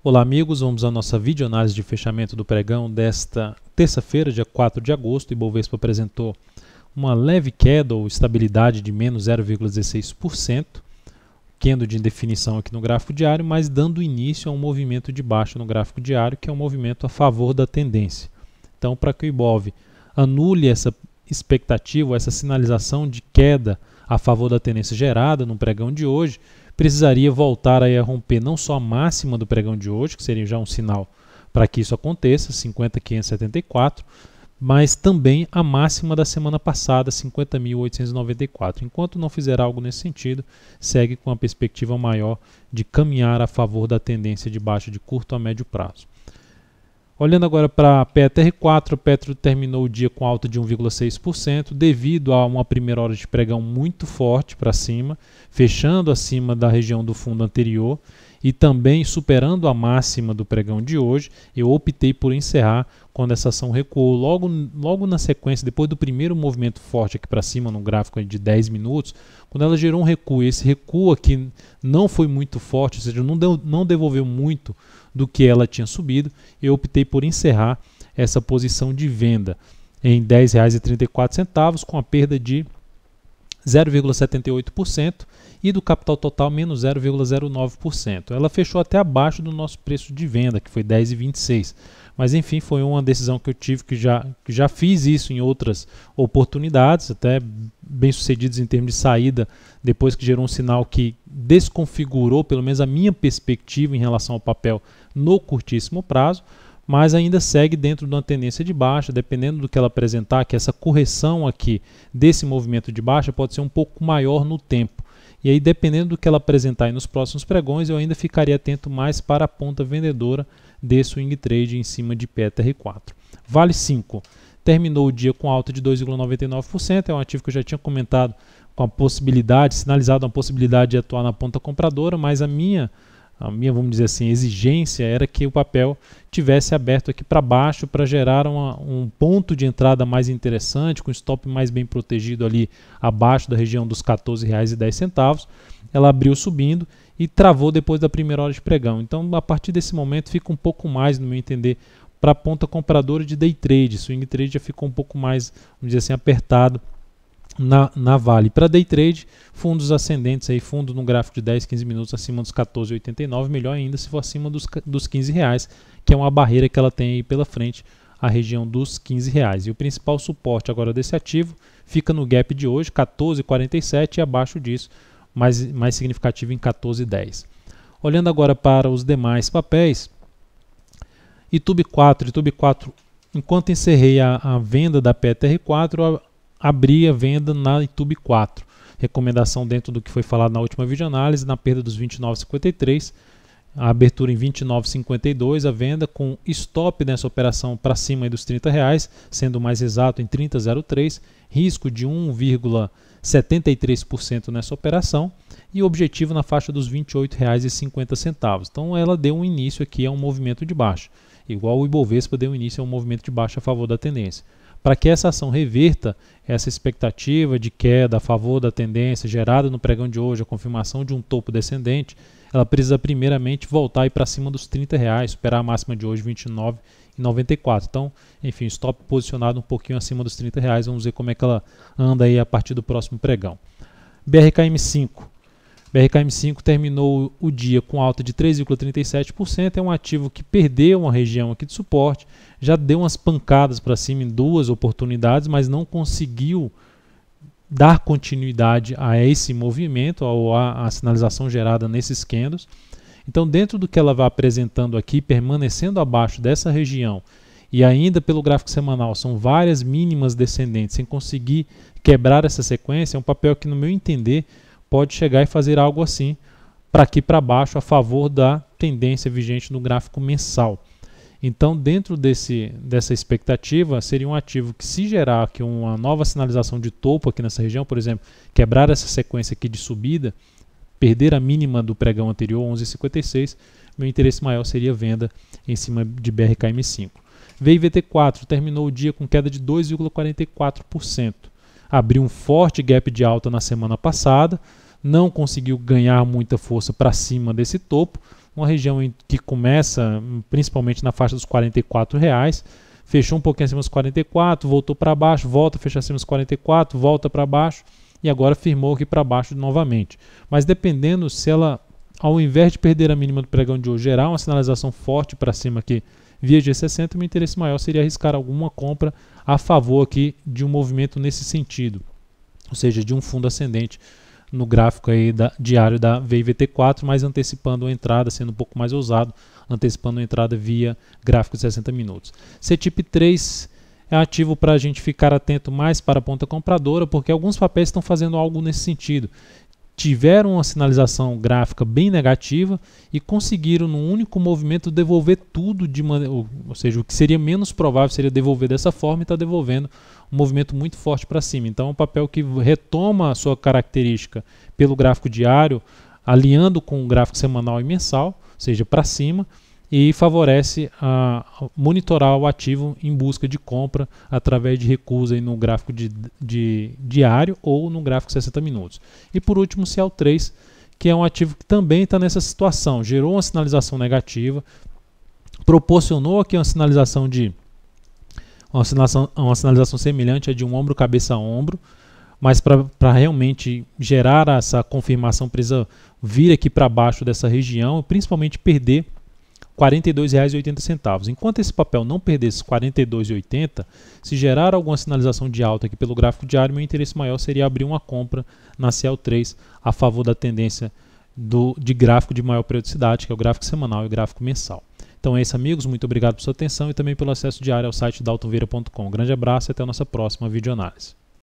Olá amigos, vamos à nossa videoanálise de fechamento do pregão desta terça-feira, dia 4 de agosto. O Ibovespa apresentou uma leve queda ou estabilidade de menos 0,16%, candle de indefinição aqui no gráfico diário, mas dando início a um movimento de baixa no gráfico diário, que é um movimento a favor da tendência. Então, para que o Ibov anule essa expectativa, essa sinalização de queda a favor da tendência gerada no pregão de hoje, precisaria voltar a romper não só a máxima do pregão de hoje, que seria já um sinal para que isso aconteça, 50.574, mas também a máxima da semana passada, 50.894. Enquanto não fizer algo nesse sentido, segue com a perspectiva maior de caminhar a favor da tendência de baixa de curto a médio prazo. Olhando agora para a PETR4, a Petro terminou o dia com alta de 1,6% devido a uma primeira hora de pregão muito forte para cima, fechando acima da região do fundo anterior e também superando a máxima do pregão de hoje. Eu optei por encerrar quando essa ação recuou logo na sequência, depois do primeiro movimento forte aqui para cima no gráfico de 10 minutos, quando ela gerou um recuo. Esse recuo aqui não foi muito forte, ou seja, não devolveu muito do que ela tinha subido. Eu optei por encerrar essa posição de venda em R$ 10,34, com a perda de 0,78% e do capital total menos 0,09%. Ela fechou até abaixo do nosso preço de venda, que foi R$ 10,26. Mas enfim, foi uma decisão que eu tive, que já fiz isso em outras oportunidades, até bem sucedidas em termos de saída, depois que gerou um sinal que desconfigurou pelo menos a minha perspectiva em relação ao papel no curtíssimo prazo, mas ainda segue dentro de uma tendência de baixa, dependendo do que ela apresentar, que essa correção aqui desse movimento de baixa pode ser um pouco maior no tempo. E aí, dependendo do que ela apresentar aí nos próximos pregões, eu ainda ficaria atento mais para a ponta vendedora de swing trade em cima de PETR4. Vale 5 terminou o dia com alta de 2,99%, é um ativo que eu já tinha comentado com a possibilidade, sinalizado uma possibilidade de atuar na ponta compradora, mas a minha, vamos dizer assim, exigência era que o papel tivesse aberto aqui para baixo para gerar um ponto de entrada mais interessante, com o stop mais bem protegido ali abaixo da região dos R$ 14,10. Ela abriu subindo e travou depois da primeira hora de pregão. Então, a partir desse momento, fica um pouco mais, no meu entender, para a ponta compradora de day trade. Swing trade já ficou um pouco mais, vamos dizer assim, apertado na Vale. Para day trade, fundos ascendentes, aí, fundo no gráfico de 10, 15 minutos acima dos 14,89, melhor ainda se for acima dos R$15, que é uma barreira que ela tem aí pela frente, a região dos R$15. E o principal suporte agora desse ativo fica no gap de hoje, 14,47, e abaixo disso, mais significativo em 14,10. Olhando agora para os demais papéis, Itube 4, enquanto encerrei a venda da PETR4, abri a venda na Itube 4. Recomendação dentro do que foi falado na última videoanálise, na perda dos 29,53, a abertura em 29,52, a venda com stop nessa operação para cima dos R$30, sendo mais exato em 30,03, risco de 1,73% nessa operação e objetivo na faixa dos R$ 28,50. Então ela deu um início aqui a um movimento de baixa, igual o Ibovespa deu início a um movimento de baixa a favor da tendência. Para que essa ação reverta essa expectativa de queda a favor da tendência gerada no pregão de hoje, a confirmação de um topo descendente, ela precisa primeiramente voltar para cima dos R$30, superar a máxima de hoje, R$ 29,94. Então, enfim, stop posicionado um pouquinho acima dos R$30, vamos ver como é que ela anda aí a partir do próximo pregão. BRKM5 terminou o dia com alta de 3,37%, é um ativo que perdeu uma região aqui de suporte, já deu umas pancadas para cima em duas oportunidades, mas não conseguiu dar continuidade a esse movimento, ou a sinalização gerada nesses candles. Então, dentro do que ela vai apresentando aqui, permanecendo abaixo dessa região, e ainda pelo gráfico semanal, são várias mínimas descendentes, sem conseguir quebrar essa sequência, é um papel que, no meu entender, pode chegar e fazer algo assim, para aqui para baixo, a favor da tendência vigente no gráfico mensal. Então, dentro dessa expectativa, seria um ativo que, se gerar aqui uma nova sinalização de topo aqui nessa região, por exemplo, quebrar essa sequência aqui de subida, perder a mínima do pregão anterior, 11,56, meu interesse maior seria venda em cima de BRKM5. VIVT4 terminou o dia com queda de 2,44%. Abriu um forte gap de alta na semana passada, não conseguiu ganhar muita força para cima desse topo, uma região que começa principalmente na faixa dos R$44, fechou um pouquinho acima dos 44, voltou para baixo, volta a fechar acima dos 44, volta para baixo e agora firmou aqui para baixo novamente. Mas dependendo se ela, ao invés de perder a mínima do pregão de hoje, gerar uma sinalização forte para cima aqui via G60, o meu interesse maior seria arriscar alguma compra a favor aqui de um movimento nesse sentido, ou seja, de um fundo ascendente no gráfico aí diário da VIVT4, mas antecipando a entrada, sendo um pouco mais ousado, antecipando a entrada via gráfico de 60 minutos. CTIP 3 é ativo para a gente ficar atento mais para a ponta compradora, porque alguns papéis estão fazendo algo nesse sentido. Tiveram uma sinalização gráfica bem negativa e conseguiram, num único movimento, devolver tudo de maneira, ou seja, o que seria menos provável seria devolver dessa forma e está devolvendo um movimento muito forte para cima. Então é um papel que retoma a sua característica pelo gráfico diário, alinhando com o gráfico semanal e mensal, ou seja, para cima, e favorece a monitorar o ativo em busca de compra através de recusa aí no gráfico de diário ou no gráfico 60 minutos. E por último, o CL3, que é um ativo que também está nessa situação, gerou uma sinalização negativa, proporcionou aqui uma sinalização semelhante a de um ombro cabeça a ombro, mas para realmente gerar essa confirmação precisa vir aqui para baixo dessa região, principalmente perder R$ 42,80. Enquanto esse papel não perder esses R$ 42,80, se gerar alguma sinalização de alta aqui pelo gráfico diário, meu interesse maior seria abrir uma compra na CL3 a favor da tendência de gráfico de maior periodicidade, que é o gráfico semanal e o gráfico mensal. Então é isso, amigos. Muito obrigado por sua atenção e também pelo acesso diário ao site daltonvieira.com. Um grande abraço e até a nossa próxima videoanálise.